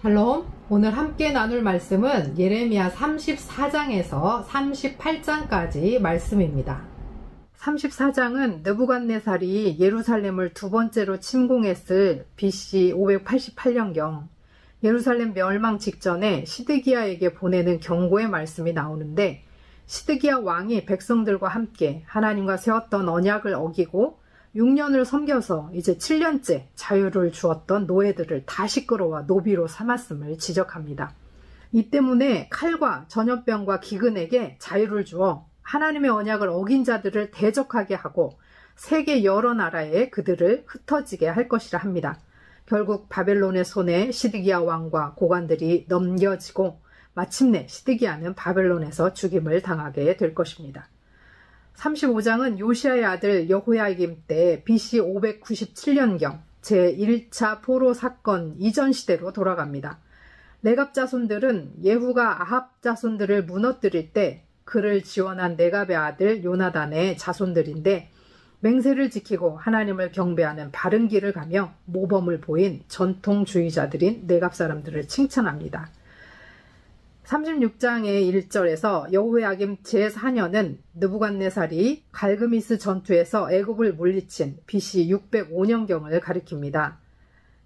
샬롬. 오늘 함께 나눌 말씀은 예레미야 34장에서 38장까지 말씀입니다. 34장은 느부갓네살이 예루살렘을 두 번째로 침공했을 BC 588년경 예루살렘 멸망 직전에 시드기야에게 보내는 경고의 말씀이 나오는데, 시드기야 왕이 백성들과 함께 하나님과 세웠던 언약을 어기고 6년을 섬겨서 이제 7년째 자유를 주었던 노예들을 다시 끌어와 노비로 삼았음을 지적합니다. 이 때문에 칼과 전염병과 기근에게 자유를 주어 하나님의 언약을 어긴 자들을 대적하게 하고 세계 여러 나라에 그들을 흩어지게 할 것이라 합니다. 결국 바벨론의 손에 시드기야 왕과 고관들이 넘겨지고 마침내 시드기야는 바벨론에서 죽임을 당하게 될 것입니다. 35장은 요시야의 아들 여호야김 때 BC 597년경 제1차 포로 사건 이전 시대로 돌아갑니다. 레갑 자손들은 예후가 아합 자손들을 무너뜨릴 때 그를 지원한 네갑의 아들 요나단의 자손들인데, 맹세를 지키고 하나님을 경배하는 바른 길을 가며 모범을 보인 전통주의자들인 네갑 사람들을 칭찬합니다. 36장의 1절에서 여호야김 제4년은 느부갓네살이 갈그미스 전투에서 애굽을 물리친 BC 605년경을 가리킵니다.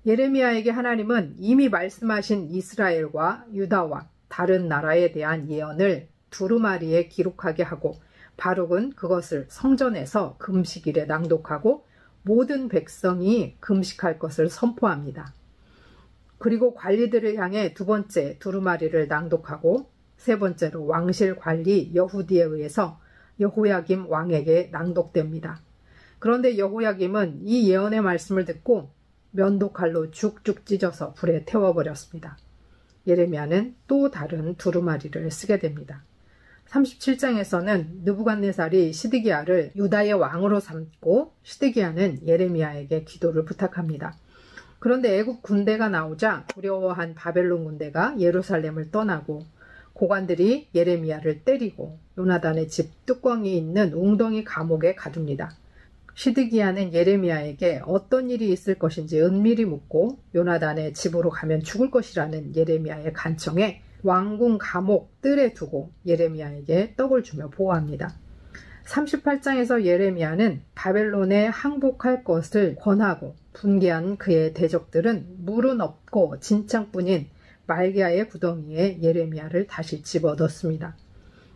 예레미야에게 하나님은 이미 말씀하신 이스라엘과 유다와 다른 나라에 대한 예언을 두루마리에 기록하게 하고, 바룩은 그것을 성전에서 금식일에 낭독하고 모든 백성이 금식할 것을 선포합니다. 그리고 관리들을 향해 두 번째 두루마리를 낭독하고 세 번째로 왕실 관리 여후디에 의해서 여호야김 왕에게 낭독됩니다. 그런데 여호야김은 이 예언의 말씀을 듣고 면도칼로 쭉쭉 찢어서 불에 태워버렸습니다. 예레미야는 또 다른 두루마리를 쓰게 됩니다. 37장에서는 느부갓네살이 시드기야를 유다의 왕으로 삼고 시드기야는 예레미야에게 기도를 부탁합니다. 그런데 애국 군대가 나오자 두려워한 바벨론 군대가 예루살렘을 떠나고 고관들이 예레미야를 때리고 요나단의 집 뚜껑이 있는 웅덩이 감옥에 가둡니다. 시드기야는 예레미야에게 어떤 일이 있을 것인지 은밀히 묻고 요나단의 집으로 가면 죽을 것이라는 예레미야의 간청에 왕궁 감옥 뜰에 두고 예레미야에게 떡을 주며 보호합니다. 38장에서 예레미야는 바벨론에 항복할 것을 권하고 분개한 그의 대적들은 물은 없고 진창뿐인 말기야의 구덩이에 예레미야를 다시 집어넣습니다.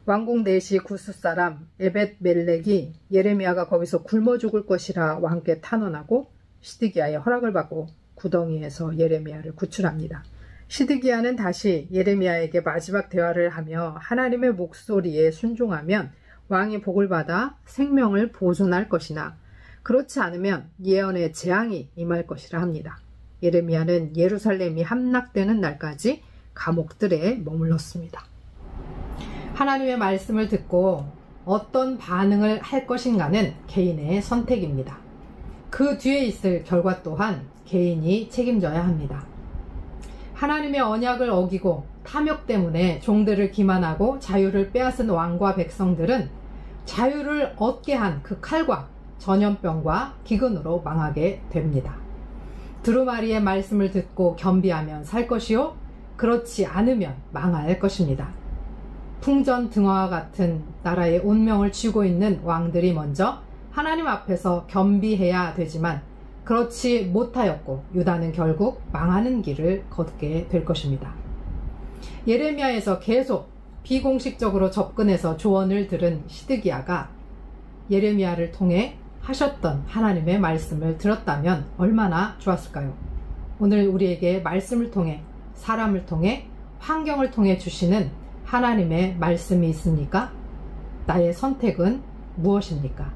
왕궁 내시 구스 사람 에벳 멜렉이 예레미야가 거기서 굶어 죽을 것이라 왕께 탄원하고 시드기야의 허락을 받고 구덩이에서 예레미야를 구출합니다. 시드기야는 다시 예레미야에게 마지막 대화를 하며 하나님의 목소리에 순종하면 왕이 복을 받아 생명을 보존할 것이나 그렇지 않으면 예언의 재앙이 임할 것이라 합니다. 예레미야는 예루살렘이 함락되는 날까지 감옥들에 머물렀습니다. 하나님의 말씀을 듣고 어떤 반응을 할 것인가는 개인의 선택입니다. 그 뒤에 있을 결과 또한 개인이 책임져야 합니다. 하나님의 언약을 어기고 탐욕 때문에 종들을 기만하고 자유를 빼앗은 왕과 백성들은 자유를 얻게 한 그 칼과 전염병과 기근으로 망하게 됩니다. 두루마리의 말씀을 듣고 겸비하면 살 것이요, 그렇지 않으면 망할 것입니다. 풍전등화와 같은 나라의 운명을 쥐고 있는 왕들이 먼저 하나님 앞에서 겸비해야 되지만 그렇지 못하였고 유다는 결국 망하는 길을 걷게 될 것입니다. 예레미야에서 계속 비공식적으로 접근해서 조언을 들은 시드기야가 예레미야를 통해 하셨던 하나님의 말씀을 들었다면 얼마나 좋았을까요? 오늘 우리에게 말씀을 통해, 사람을 통해, 환경을 통해 주시는 하나님의 말씀이 있습니까? 나의 선택은 무엇입니까?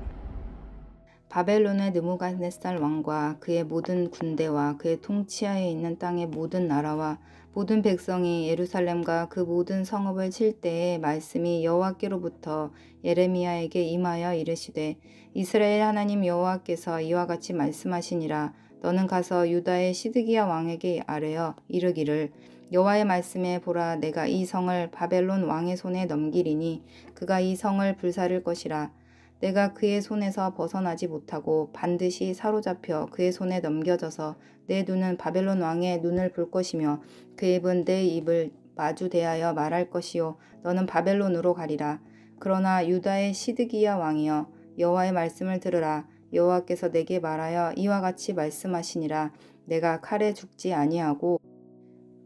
바벨론의 느부갓네살 왕과 그의 모든 군대와 그의 통치하에 있는 땅의 모든 나라와 모든 백성이 예루살렘과 그 모든 성읍을 칠 때에 말씀이 여호와께로부터 예레미야에게 임하여 이르시되, 이스라엘 하나님 여호와께서 이와 같이 말씀하시니라. 너는 가서 유다의 시드기야 왕에게 아뢰어 이르기를, 여호와의 말씀에 보라, 내가 이 성을 바벨론 왕의 손에 넘기리니 그가 이 성을 불사를 것이라. 내가 그의 손에서 벗어나지 못하고 반드시 사로잡혀 그의 손에 넘겨져서 내 눈은 바벨론 왕의 눈을 볼 것이며 그 입은 내 입을 마주 대하여 말할 것이요 너는 바벨론으로 가리라. 그러나 유다의 시드기야 왕이여 여호와의 말씀을 들으라. 여호와께서 내게 말하여 이와 같이 말씀하시니라. 내가 칼에 죽지 아니하고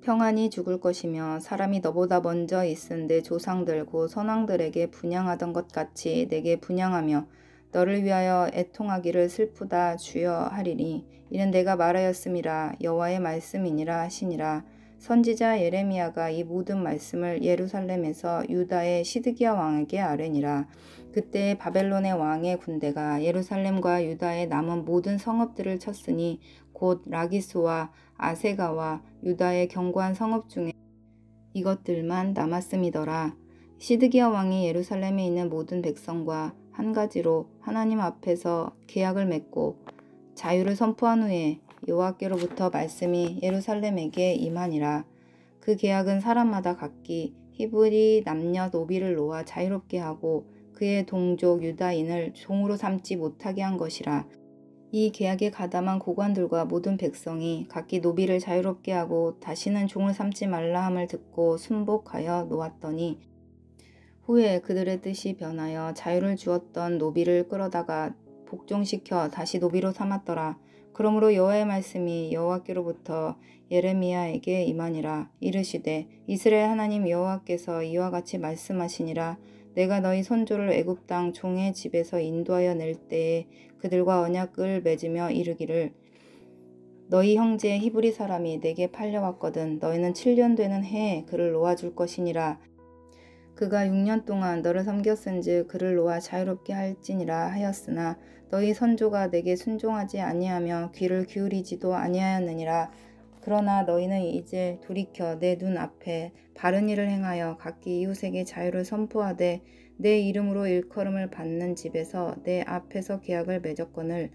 평안히 죽을 것이며 사람이 너보다 먼저 있은 내 조상들 곧 선왕들에게 분향하던 것 같이 내게 분향하며 너를 위하여 애통하기를 슬프다 주여 하리니 이는 내가 말하였음이라 여호와의 말씀이니라 하시니라. 선지자 예레미야가 이 모든 말씀을 예루살렘에서 유다의 시드기야 왕에게 아뢰니라. 그때 바벨론의 왕의 군대가 예루살렘과 유다의 남은 모든 성읍들을 쳤으니 곧 라기스와 아세가와 유다의 견고한 성읍 중에 이것들만 남았음이더라. 시드기야 왕이 예루살렘에 있는 모든 백성과 한 가지로 하나님 앞에서 계약을 맺고 자유를 선포한 후에 여호와께로부터 말씀이 예루살렘에게 임하니라. 그 계약은 사람마다 각기 히브리 남녀 노비를 놓아 자유롭게 하고 그의 동족 유다인을 종으로 삼지 못하게 한 것이라. 이 계약에 가담한 고관들과 모든 백성이 각기 노비를 자유롭게 하고 다시는 종을 삼지 말라 함을 듣고 순복하여 놓았더니 후에 그들의 뜻이 변하여 자유를 주었던 노비를 끌어다가 복종시켜 다시 노비로 삼았더라. 그러므로 여호와의 말씀이 여호와께로부터 예레미야에게 임하니라. 이르시되 이스라엘 하나님 여호와께서 이와 같이 말씀하시니라. 내가 너희 선조를 애굽 땅 종의 집에서 인도하여 낼 때에 그들과 언약을 맺으며 이르기를 너희 형제 히브리 사람이 내게 팔려왔거든 너희는 7년 되는 해에 그를 놓아줄 것이니라. 그가 6년 동안 너를 섬겼은즉 그를 놓아 자유롭게 할지니라 하였으나 너희 선조가 내게 순종하지 아니하며 귀를 기울이지도 아니하였느니라. 그러나 너희는 이제 돌이켜 내 눈 앞에 바른 일을 행하여 각기 이웃에게 자유를 선포하되 내 이름으로 일컬음을 받는 집에서 내 앞에서 계약을 맺었거늘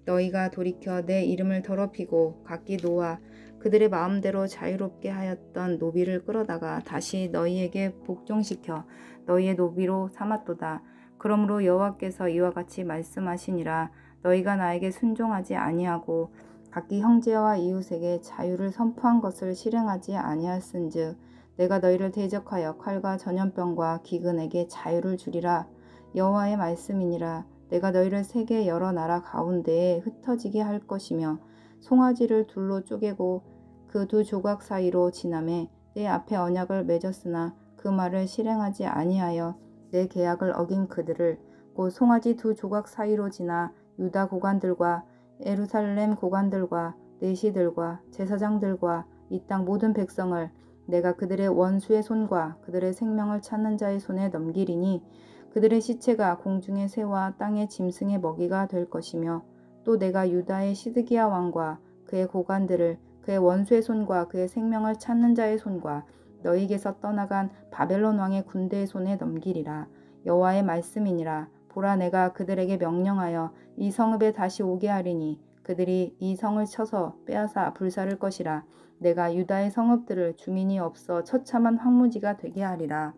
너희가 돌이켜 내 이름을 더럽히고 각기 놓아 그들의 마음대로 자유롭게 하였던 노비를 끌어다가 다시 너희에게 복종시켜 너희의 노비로 삼았도다. 그러므로 여호와께서 이와 같이 말씀하시니라. 너희가 나에게 순종하지 아니하고 각기 형제와 이웃에게 자유를 선포한 것을 실행하지 아니하였은즉 내가 너희를 대적하여 칼과 전염병과 기근에게 자유를 주리라. 여호와의 말씀이니라. 내가 너희를 세계 여러 나라 가운데에 흩어지게 할 것이며 송아지를 둘로 쪼개고 그 두 조각 사이로 지나매 내 앞에 언약을 맺었으나 그 말을 실행하지 아니하여 내 계약을 어긴 그들을 곧 송아지 두 조각 사이로 지나 유다 고관들과 예루살렘 고관들과 내시들과 제사장들과 이 땅 모든 백성을 내가 그들의 원수의 손과 그들의 생명을 찾는 자의 손에 넘기리니 그들의 시체가 공중의 새와 땅의 짐승의 먹이가 될 것이며 또 내가 유다의 시드기야 왕과 그의 고관들을 그의 원수의 손과 그의 생명을 찾는 자의 손과 너희에게서 떠나간 바벨론 왕의 군대의 손에 넘기리라. 여호와의 말씀이니라. 보라 내가 그들에게 명령하여 이 성읍에 다시 오게 하리니 그들이 이 성을 쳐서 빼앗아 불사를 것이라. 내가 유다의 성읍들을 주민이 없어 처참한 황무지가 되게 하리라.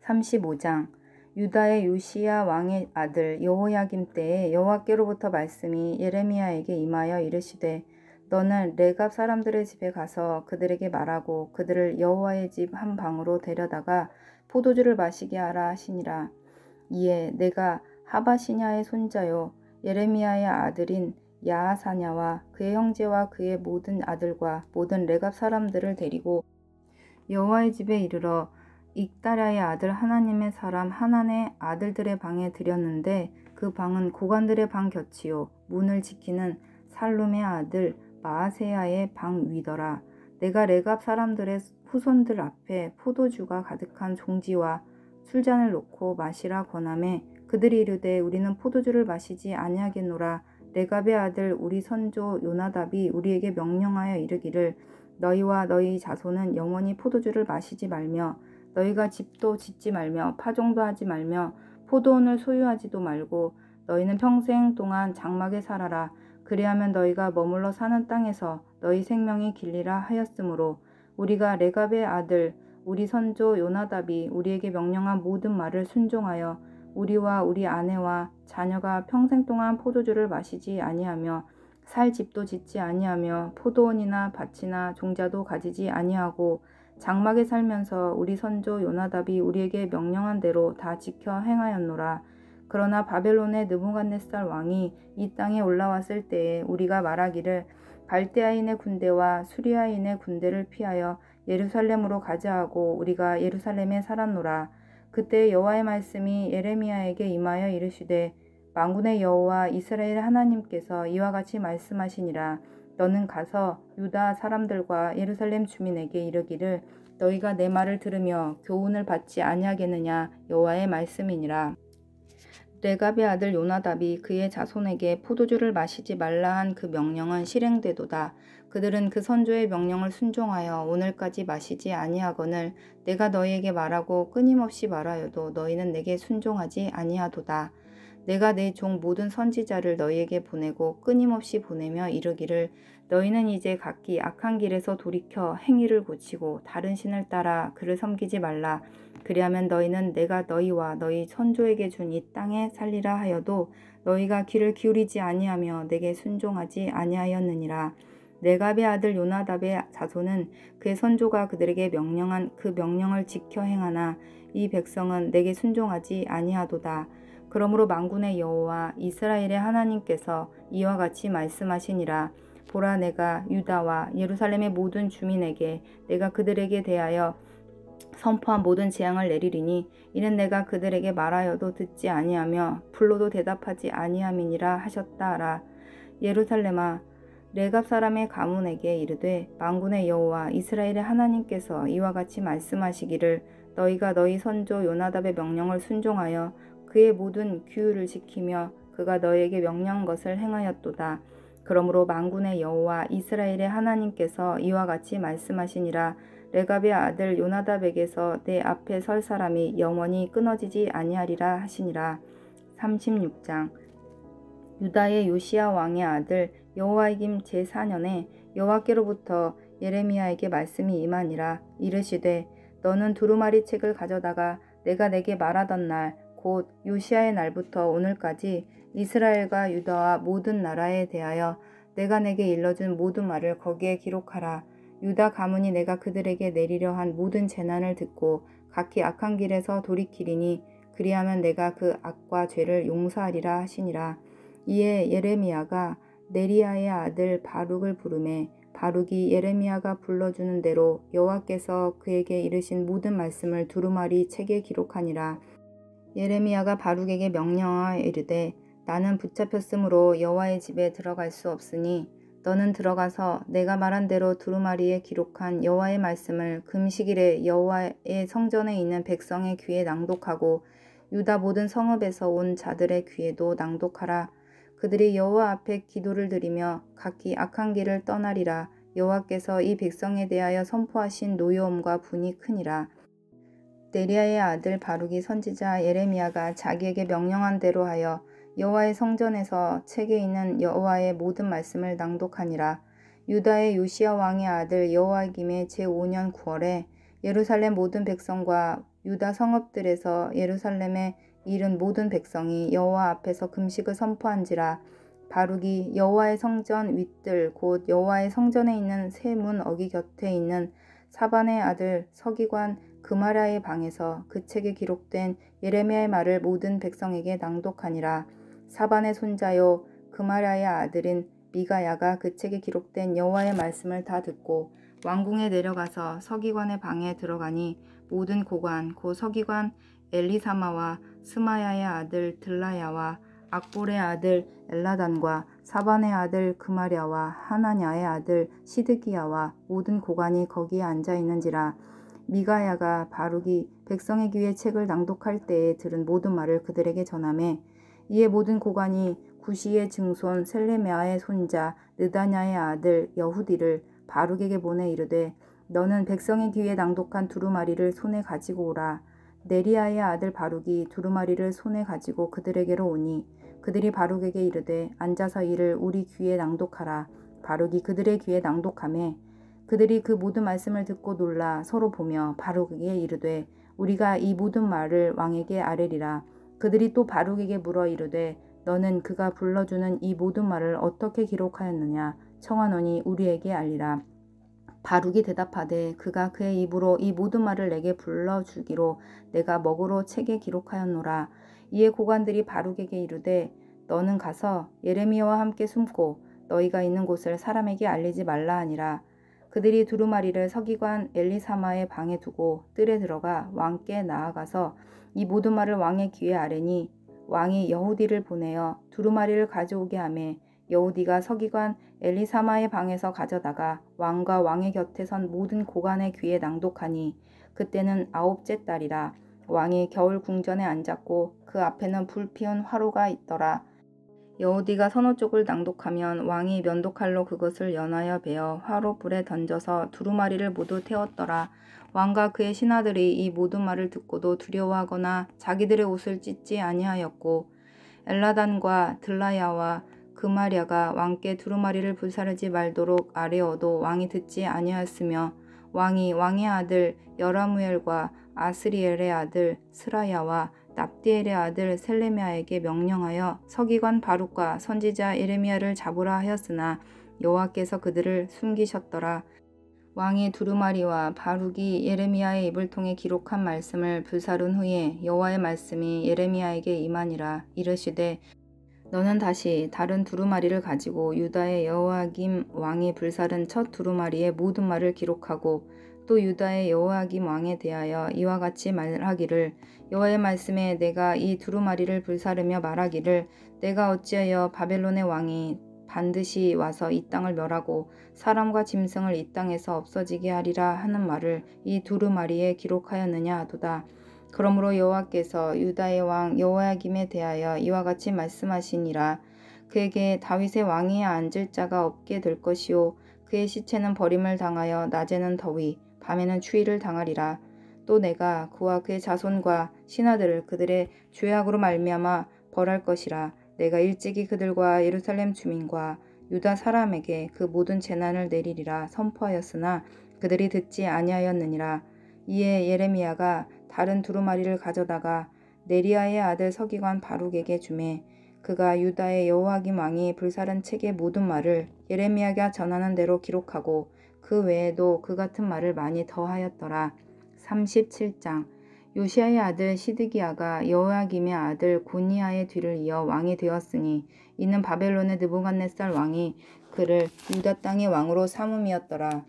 35장 유다의 요시야 왕의 아들 여호야김 때에 여호와께로부터 말씀이 예레미야에게 임하여 이르시되 너는 레갑 사람들의 집에 가서 그들에게 말하고 그들을 여호와의 집 한 방으로 데려다가 포도주를 마시게 하라 하시니라. 이에 내가 하바시냐의 손자요 예레미야의 아들인 야하사냐와 그의 형제와 그의 모든 아들과 모든 레갑 사람들을 데리고 여호와의 집에 이르러 익다랴의 아들 하나님의 사람 하난의 아들들의 방에 들였는데 그 방은 고관들의 방 곁이요 문을 지키는 살룸의 아들 마아세야의 방 위더라. 내가 레갑 사람들의 후손들 앞에 포도주가 가득한 종지와 술잔을 놓고 마시라 권하매 그들이 이르되 우리는 포도주를 마시지 아니하겠노라. 레갑의 아들 우리 선조 요나답이 우리에게 명령하여 이르기를 너희와 너희 자손은 영원히 포도주를 마시지 말며 너희가 집도 짓지 말며 파종도 하지 말며 포도원을 소유하지도 말고 너희는 평생 동안 장막에 살아라. 그리하면 너희가 머물러 사는 땅에서 너희 생명이 길리라 하였으므로 우리가 레갑의 아들 우리 선조 요나답이 우리에게 명령한 모든 말을 순종하여 우리와 우리 아내와 자녀가 평생 동안 포도주를 마시지 아니하며 살 집도 짓지 아니하며 포도원이나 밭이나 종자도 가지지 아니하고 장막에 살면서 우리 선조 요나답이 우리에게 명령한 대로 다 지켜 행하였노라. 그러나 바벨론의 느부갓네살 왕이 이 땅에 올라왔을 때에 우리가 말하기를 갈대아인의 군대와 수리아인의 군대를 피하여 예루살렘으로 가자 하고 우리가 예루살렘에 살았노라. 그때 여호와의 말씀이 예레미야에게 임하여 이르시되 만군의 여호와 이스라엘 하나님께서 이와 같이 말씀하시니라. 너는 가서 유다 사람들과 예루살렘 주민에게 이르기를 너희가 내 말을 들으며 교훈을 받지 아니하겠느냐 여호와의 말씀이니라. 레갑의 아들 요나답이 그의 자손에게 포도주를 마시지 말라 한 그 명령은 실행되도다. 그들은 그 선조의 명령을 순종하여 오늘까지 마시지 아니하거늘 내가 너희에게 말하고 끊임없이 말하여도 너희는 내게 순종하지 아니하도다. 내가 내 종 모든 선지자를 너희에게 보내고 끊임없이 보내며 이르기를 너희는 이제 각기 악한 길에서 돌이켜 행위를 고치고 다른 신을 따라 그를 섬기지 말라. 그리하면 너희는 내가 너희와 너희 선조에게 준 이 땅에 살리라 하여도 너희가 귀를 기울이지 아니하며 내게 순종하지 아니하였느니라. 레갑의 아들 요나답의 자손은 그의 선조가 그들에게 명령한 그 명령을 지켜 행하나 이 백성은 내게 순종하지 아니하도다. 그러므로 만군의 여호와 이스라엘의 하나님께서 이와 같이 말씀하시니라. 보라, 내가 유다와 예루살렘의 모든 주민에게 내가 그들에게 대하여 선포한 모든 재앙을 내리리니 이는 내가 그들에게 말하여도 듣지 아니하며 불러도 대답하지 아니함이니라 하셨다라. 예루살렘아, 레갑 사람의 가문에게 이르되 만군의 여호와 이스라엘의 하나님께서 이와 같이 말씀하시기를 너희가 너희 선조 요나답의 명령을 순종하여 그의 모든 규율을 지키며 그가 너희에게 명령한 것을 행하였도다. 그러므로 만군의 여호와 이스라엘의 하나님께서 이와 같이 말씀하시니라. 레갑의 아들 요나답에게서 내 앞에 설 사람이 영원히 끊어지지 아니하리라 하시니라. 36장. 유다의 요시야 왕의 아들 여호야김 제4년에 여호와께로부터 예레미야에게 말씀이 임하니라. 이르시되 너는 두루마리 책을 가져다가 내가 내게 말하던 날 곧 요시야의 날부터 오늘까지 이스라엘과 유다와 모든 나라에 대하여 내가 내게 일러준 모든 말을 거기에 기록하라. 유다 가문이 내가 그들에게 내리려 한 모든 재난을 듣고 각기 악한 길에서 돌이키리니 그리하면 내가 그 악과 죄를 용서하리라 하시니라. 이에 예레미야가 네리야의 아들 바룩을 부르매 바룩이 예레미야가 불러주는 대로 여호와께서 그에게 이르신 모든 말씀을 두루마리 책에 기록하니라. 예레미야가 바룩에게 명령하여 이르되 나는 붙잡혔으므로 여호와의 집에 들어갈 수 없으니 너는 들어가서 내가 말한 대로 두루마리에 기록한 여호와의 말씀을 금식일에 여호와의 성전에 있는 백성의 귀에 낭독하고 유다 모든 성읍에서 온 자들의 귀에도 낭독하라. 그들이 여호와 앞에 기도를 드리며 각기 악한 길을 떠나리라. 여호와께서 이 백성에 대하여 선포하신 노여움과 분이 크니라. 네리야의 아들 바룩이 선지자 예레미야가 자기에게 명령한 대로 하여 여호와의 성전에서 책에 있는 여호와의 모든 말씀을 낭독하니라. 유다의 요시야 왕의 아들 여호야김의 제5년 9월에 예루살렘 모든 백성과 유다 성읍들에서 예루살렘에 이른 모든 백성이 여호와 앞에서 금식을 선포한지라. 바룩이 여호와의 성전 윗들 곧 여호와의 성전에 있는 세 문 어기 곁에 있는 사반의 아들 서기관 그마랴의 방에서 그 책에 기록된 예레미야의 말을 모든 백성에게 낭독하니라. 사반의 손자요 그마랴의 아들인 미가야가 그 책에 기록된 여호와의 말씀을 다 듣고 왕궁에 내려가서 서기관의 방에 들어가니 모든 고관 곧 서기관 엘리사마와 스마야의 아들 들라야와 악볼의 아들 엘라단과 사반의 아들 그마랴와 하나냐의 아들 시드기야와 모든 고관이 거기에 앉아 있는지라. 미가야가 바룩이 백성의 귀에 책을 낭독할 때에 들은 모든 말을 그들에게 전하매 이에 모든 고관이 구시의 증손 셀레메아의 손자 느다냐의 아들 여후디를 바룩에게 보내 이르되 너는 백성의 귀에 낭독한 두루마리를 손에 가지고 오라. 네리야의 아들 바룩이 두루마리를 손에 가지고 그들에게로 오니 그들이 바룩에게 이르되 앉아서 이를 우리 귀에 낭독하라. 바룩이 그들의 귀에 낭독하매 그들이 그 모든 말씀을 듣고 놀라 서로 보며 바룩에게 이르되 우리가 이 모든 말을 왕에게 아뢰리라. 그들이 또 바룩에게 물어 이르되 너는 그가 불러주는 이 모든 말을 어떻게 기록하였느냐 청하노니 우리에게 알리라. 바룩이 대답하되 그가 그의 입으로 이 모든 말을 내게 불러주기로 내가 먹으로 책에 기록하였노라. 이에 고관들이 바룩에게 이르되 너는 가서 예레미야와 함께 숨고 너희가 있는 곳을 사람에게 알리지 말라 하니라. 그들이 두루마리를 서기관 엘리사마의 방에 두고 뜰에 들어가 왕께 나아가서 이 모든 말을 왕의 귀에 아뢰니 왕이 여후디를 보내어 두루마리를 가져오게 하매 여후디가 서기관 엘리사마의 방에서 가져다가 왕과 왕의 곁에 선 모든 고관의 귀에 낭독하니 그때는 9째 달이라. 왕이 겨울 궁전에 앉았고 그 앞에는 불 피운 화로가 있더라. 여후디가 서너 쪽을 낭독하면 왕이 면도칼로 그것을 연하여 베어 화로 불에 던져서 두루마리를 모두 태웠더라. 왕과 그의 신하들이 이 모든 말을 듣고도 두려워하거나 자기들의 옷을 찢지 아니하였고 엘라단과 들라야와 그마랴가 왕께 두루마리를 불사르지 말도록 아뢰어도 왕이 듣지 아니하였으며 왕이 왕의 아들 여라무엘과 아스리엘의 아들 스라야와 납디엘의 아들 셀레미야에게 명령하여 서기관 바룩과 선지자 예레미야를 잡으라 하였으나 여호와께서 그들을 숨기셨더라. 왕이 두루마리와 바룩이 예레미야의 입을 통해 기록한 말씀을 불사른 후에 여호와의 말씀이 예레미야에게 임하니라. 이르시되 너는 다시 다른 두루마리를 가지고 유다의 여호야김 왕이 불사른 첫 두루마리의 모든 말을 기록하고 또 유다의 여호야김 왕에 대하여 이와 같이 말하기를 여호와의 말씀에 내가 이 두루마리를 불사르며 말하기를 내가 어찌하여 바벨론의 왕이 반드시 와서 이 땅을 멸하고 사람과 짐승을 이 땅에서 없어지게 하리라 하는 말을 이 두루마리에 기록하였느냐 하도다. 그러므로 여호와께서 유다의 왕 여호야김에 대하여 이와 같이 말씀하시니라. 그에게 다윗의 왕위에 앉을 자가 없게 될 것이요 그의 시체는 버림을 당하여 낮에는 더위 밤에는 추위를 당하리라. 또 내가 그와 그의 자손과 신하들을 그들의 죄악으로 말미암아 벌할 것이라. 내가 일찍이 그들과 예루살렘 주민과 유다 사람에게 그 모든 재난을 내리리라 선포하였으나 그들이 듣지 아니하였느니라. 이에 예레미야가 다른 두루마리를 가져다가 네리야의 아들 서기관 바룩에게 주매 그가 유다의 여호야김 왕이 불사른 책의 모든 말을 예레미야가 전하는 대로 기록하고 그 외에도 그 같은 말을 많이 더하였더라. 37장 요시야의 아들 시드기야가 여호야김의 아들 고니야의 뒤를 이어 왕이 되었으니 이는 바벨론의 느부갓네살 왕이 그를 유다 땅의 왕으로 삼음이었더라.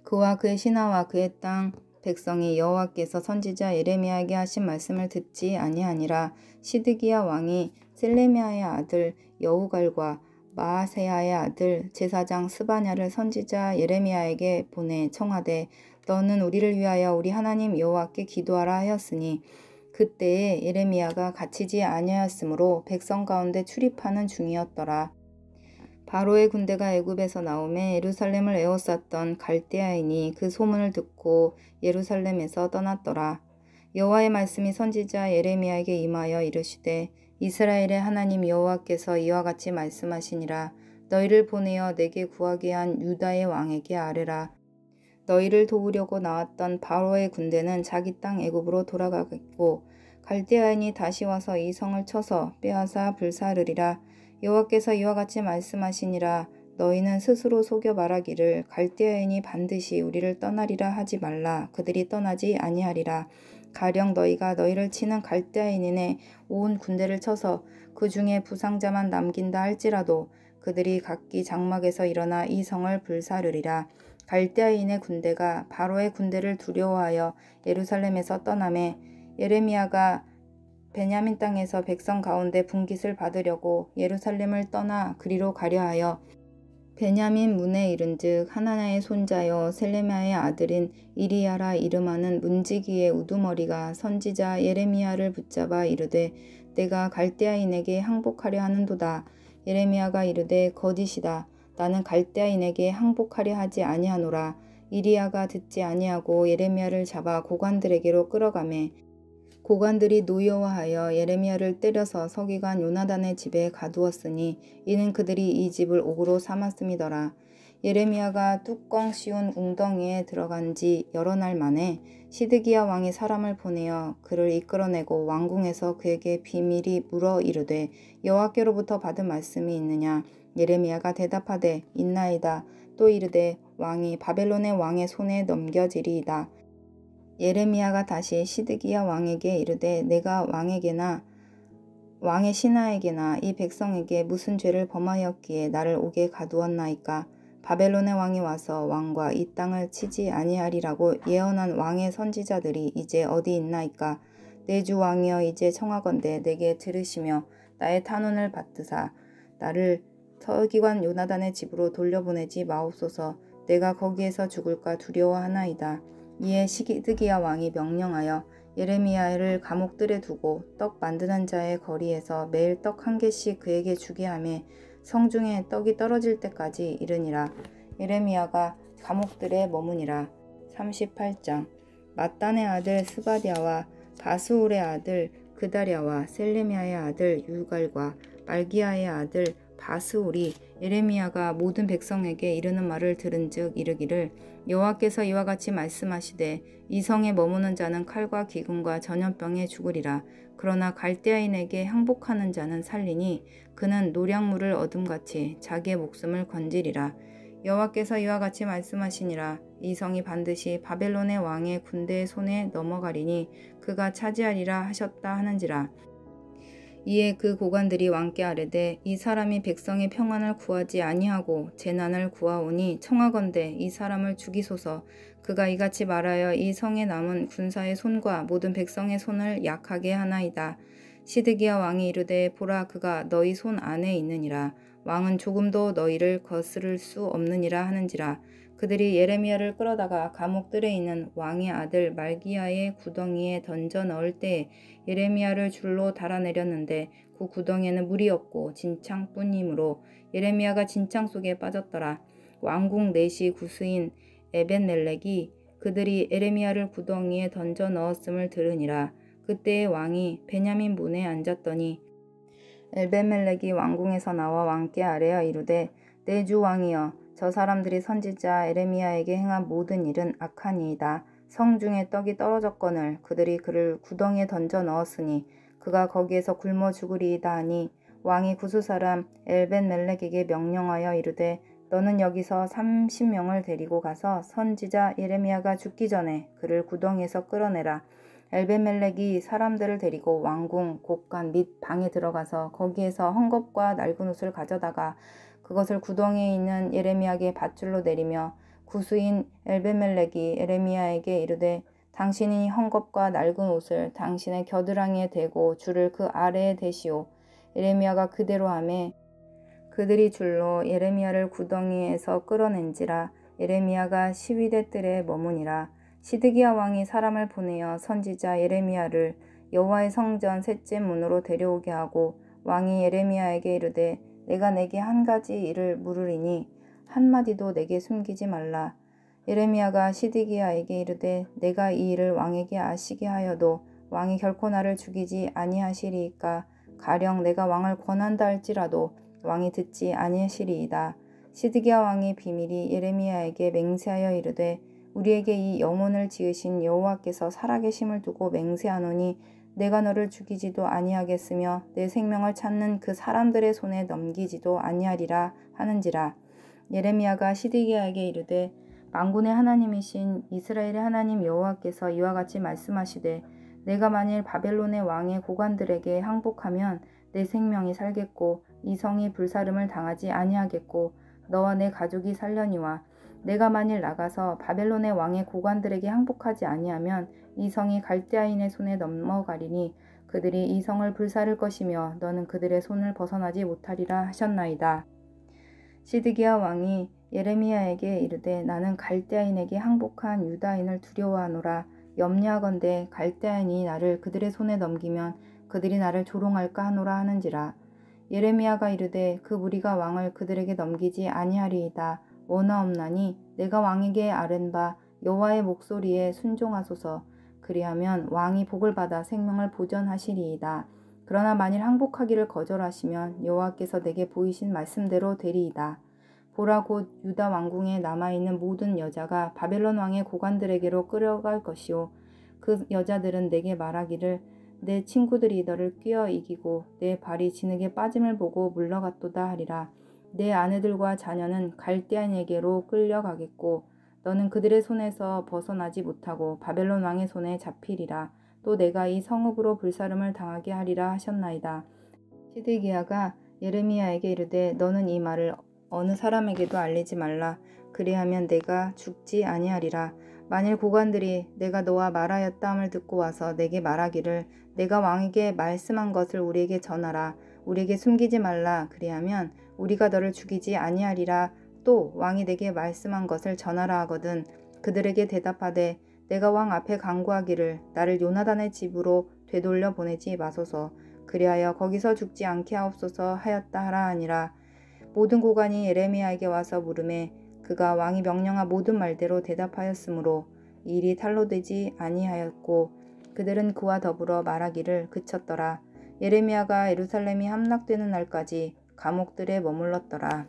그와 그의 신하와 그의 땅 백성이 여호와께서 선지자 예레미야에게 하신 말씀을 듣지 아니하니라. 시드기야 왕이 셀레미야의 아들 여우갈과 마아세야의 아들 제사장 스바냐를 선지자 예레미야에게 보내 청하되 너는 우리를 위하여 우리 하나님 여호와께 기도하라 하였으니 그때에 예레미야가 갇히지 아니하였으므로 백성 가운데 출입하는 중이었더라. 바로의 군대가 애굽에서 나오매 예루살렘을 에워쌌던 갈대아인이 그 소문을 듣고 예루살렘에서 떠났더라. 여호와의 말씀이 선지자 예레미야에게 임하여 이르시되 이스라엘의 하나님 여호와께서 이와 같이 말씀하시니라. 너희를 보내어 내게 구하게 한 유다의 왕에게 아뢰라. 너희를 도우려고 나왔던 바로의 군대는 자기 땅 애굽으로 돌아가겠고 갈대아인이 다시 와서 이 성을 쳐서 빼앗아 불사르리라. 여호와께서 이와 같이 말씀하시니라. 너희는 스스로 속여 말하기를 갈대아인이 반드시 우리를 떠나리라 하지 말라. 그들이 떠나지 아니하리라. 가령 너희가 너희를 치는 갈대아인의 온 군대를 쳐서 그 중에 부상자만 남긴다 할지라도 그들이 각기 장막에서 일어나 이 성을 불사르리라. 갈대아인의 군대가 바로의 군대를 두려워하여 예루살렘에서 떠나매 예레미야가 베냐민 땅에서 백성 가운데 분깃을 받으려고 예루살렘을 떠나 그리로 가려 하여 베냐민 문에 이른즉 하나나의 손자여 셀레미야의 아들인 이리야라 이름하는 문지기의 우두머리가 선지자 예레미야를 붙잡아 이르되 내가 갈대아인에게 항복하려 하는도다. 예레미야가 이르되 거짓이다. 나는 갈대아인에게 항복하려 하지 아니하노라. 이리야가 듣지 아니하고 예레미야를 잡아 고관들에게로 끌어가매 고관들이 노여워하여 예레미야를 때려서 서기관 요나단의 집에 가두었으니 이는 그들이 이 집을 옥으로 삼았음이더라. 예레미야가 뚜껑 씌운 웅덩이에 들어간 지 여러 날 만에 시드기야 왕이 사람을 보내어 그를 이끌어내고 왕궁에서 그에게 비밀이 물어 이르되 여호와께로부터 받은 말씀이 있느냐? 예레미야가 대답하되 있나이다. 또 이르되 왕이 바벨론의 왕의 손에 넘겨지리이다. 예레미야가 다시 시드기야 왕에게 이르되 내가 왕에게나 왕의 신하에게나 이 백성에게 무슨 죄를 범하였기에 나를 옥에 가두었나이까? 바벨론의 왕이 와서 왕과 이 땅을 치지 아니하리라고 예언한 왕의 선지자들이 이제 어디 있나이까? 내 주 왕이여 이제 청하건대 내게 들으시며 나의 탄원을 받드사 나를 서기관 요나단의 집으로 돌려보내지 마옵소서. 내가 거기에서 죽을까 두려워하나이다. 이에 시드기야 왕이 명령하여 예레미야를 감옥들에 두고 떡 만드는 자의 거리에서 매일 떡 한 개씩 그에게 주게 하며 성중에 떡이 떨어질 때까지 이르니라. 예레미야가 감옥들에 머무니라. 38장. mattan의 아들 스바디아와 바스울의 아들 그다랴와 셀레미야의 아들 유갈과 말기야의 아들 바스울이 예레미야가 모든 백성에게 이르는 말을 들은즉 이르기를 여호와께서 이와 같이 말씀하시되 이 성에 머무는 자는 칼과 기근과 전염병에 죽으리라. 그러나 갈대아인에게 항복하는 자는 살리니 그는 노량물을 얻음같이 자기의 목숨을 건지리라. 여호와께서 이와 같이 말씀하시니라. 이 성이 반드시 바벨론의 왕의 군대의 손에 넘어가리니 그가 차지하리라 하셨다 하는지라. 이에 그 고관들이 왕께 아뢰되 이 사람이 백성의 평안을 구하지 아니하고 재난을 구하오니 청하건대 이 사람을 죽이소서. 그가 이같이 말하여 이 성에 남은 군사의 손과 모든 백성의 손을 약하게 하나이다. 시드기야 왕이 이르되 보라 그가 너희 손 안에 있느니라. 왕은 조금도 너희를 거스를 수 없느니라 하는지라. 그들이 예레미야를 끌어다가 감옥들에 있는 왕의 아들 말기야의 구덩이에 던져 넣을 때에 예레미야를 줄로 달아내렸는데 그 구덩이에는 물이 없고 진창뿐이므로 예레미야가 진창 속에 빠졌더라. 왕궁 내시 구스인 에벤멜렉이 그들이 예레미야를 구덩이에 던져 넣었음을 들으니라. 그때의 왕이 베냐민 문에 앉았더니 엘벤멜렉이 왕궁에서 나와 왕께 아뢰어 이르되 내 주 왕이여 저 사람들이 선지자 예레미야에게 행한 모든 일은 악하니이다. 성중에 떡이 떨어졌거늘 그들이 그를 구덩이에 던져 넣었으니 그가 거기에서 굶어 죽으리이다 하니 왕이 구스 사람 엘벤멜렉에게 명령하여 이르되 너는 여기서 30명을 데리고 가서 선지자 예레미야가 죽기 전에 그를 구덩이에서 끌어내라. 엘벤멜렉이 사람들을 데리고 왕궁 곳간 및 방에 들어가서 거기에서 헝겊과 낡은 옷을 가져다가 그것을 구덩이에 있는 예레미야에게 밧줄로 내리며 구스인 엘벤멜렉이 예레미야에게 이르되 당신이 헝겊과 낡은 옷을 당신의 겨드랑이에 대고 줄을 그 아래에 대시오. 예레미야가 그대로 하매 그들이 줄로 예레미야를 구덩이에서 끌어낸지라. 예레미야가 시위대 뜰에 머무니라. 시드기야 왕이 사람을 보내어 선지자 예레미야를 여호와의 성전 셋째 문으로 데려오게 하고 왕이 예레미야에게 이르되 내가 내게 한 가지 일을 물으리니 한마디도 내게 숨기지 말라. 예레미야가 시드기야에게 이르되 내가 이 일을 왕에게 아시게 하여도 왕이 결코 나를 죽이지 아니하시리이까. 가령 내가 왕을 권한다 할지라도 왕이 듣지 아니하시리이다. 시드기야 왕이 비밀이 예레미야에게 맹세하여 이르되 우리에게 이 영혼을 지으신 여호와께서 살아계심을 두고 맹세하노니 내가 너를 죽이지도 아니하겠으며 내 생명을 찾는 그 사람들의 손에 넘기지도 아니하리라 하는지라. 예레미야가 시드기야에게 이르되 만군의 하나님이신 이스라엘의 하나님 여호와께서 이와 같이 말씀하시되 내가 만일 바벨론의 왕의 고관들에게 항복하면 내 생명이 살겠고 이 성이 불사름을 당하지 아니하겠고 너와 내 가족이 살려니와 내가 만일 나가서 바벨론의 왕의 고관들에게 항복하지 아니하면 이 성이 갈대아인의 손에 넘어가리니 그들이 이 성을 불사를 것이며 너는 그들의 손을 벗어나지 못하리라 하셨나이다. 시드기야 왕이 예레미야에게 이르되 나는 갈대아인에게 항복한 유다인을 두려워하노라. 염려하건대 갈대아인이 나를 그들의 손에 넘기면 그들이 나를 조롱할까 하노라 하는지라. 예레미야가 이르되 그 무리가 왕을 그들에게 넘기지 아니하리이다. 원하옵나니 내가 왕에게 아랜 바 여호와의 목소리에 순종하소서. 그리하면 왕이 복을 받아 생명을 보전하시리이다. 그러나 만일 항복하기를 거절하시면 여호와께서 내게 보이신 말씀대로 되리이다. 보라 곧 유다 왕궁에 남아있는 모든 여자가 바벨론 왕의 고관들에게로 끌어갈 것이요 그 여자들은 내게 말하기를 내 친구들이 너를 뀌어 이기고 내 발이 진흙에 빠짐을 보고 물러갔도다 하리라. 내 아내들과 자녀는 갈대아인에게로 끌려가겠고 너는 그들의 손에서 벗어나지 못하고 바벨론 왕의 손에 잡히리라. 또 내가 이 성읍으로 불사름을 당하게 하리라 하셨나이다. 시드기야가 예레미야에게 이르되 너는 이 말을 어느 사람에게도 알리지 말라. 그리하면 내가 죽지 아니하리라. 만일 고관들이 내가 너와 말하였다함을 듣고 와서 내게 말하기를 내가 왕에게 말씀한 것을 우리에게 전하라. 우리에게 숨기지 말라. 그리하면 우리가 너를 죽이지 아니하리라. 또 왕이 내게 말씀한 것을 전하라 하거든 그들에게 대답하되 내가 왕 앞에 간구하기를 나를 요나단의 집으로 되돌려 보내지 마소서. 그리하여 거기서 죽지 않게 하옵소서 하였다 하라 하니라. 모든 고관이 예레미야에게 와서 물으매 그가 왕이 명령한 모든 말대로 대답하였으므로 이 일이 탄로되지 아니하였고 그들은 그와 더불어 말하기를 그쳤더라. 예레미야가 예루살렘이 함락되는 날까지 감옥들에 머물렀더라.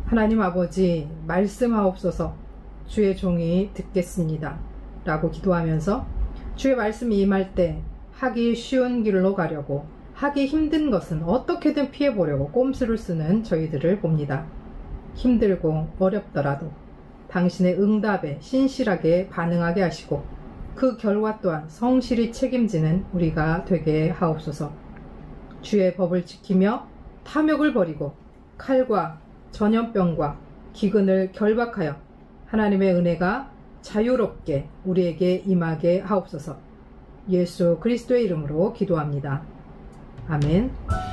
하나님 아버지, 말씀하옵소서. 주의 종이 듣겠습니다. 라고 기도하면서 주의 말씀이 임할 때 하기 쉬운 길로 가려고, 하기 힘든 것은 어떻게든 피해보려고 꼼수를 쓰는 저희들을 봅니다. 힘들고 어렵더라도 당신의 응답에 신실하게 반응하게 하시고 그 결과 또한 성실히 책임지는 우리가 되게 하옵소서. 주의 법을 지키며 탐욕을 버리고 칼과 전염병과 기근을 결박하여 하나님의 은혜가 자유롭게 우리에게 임하게 하옵소서. 예수 그리스도의 이름으로 기도합니다. 아멘.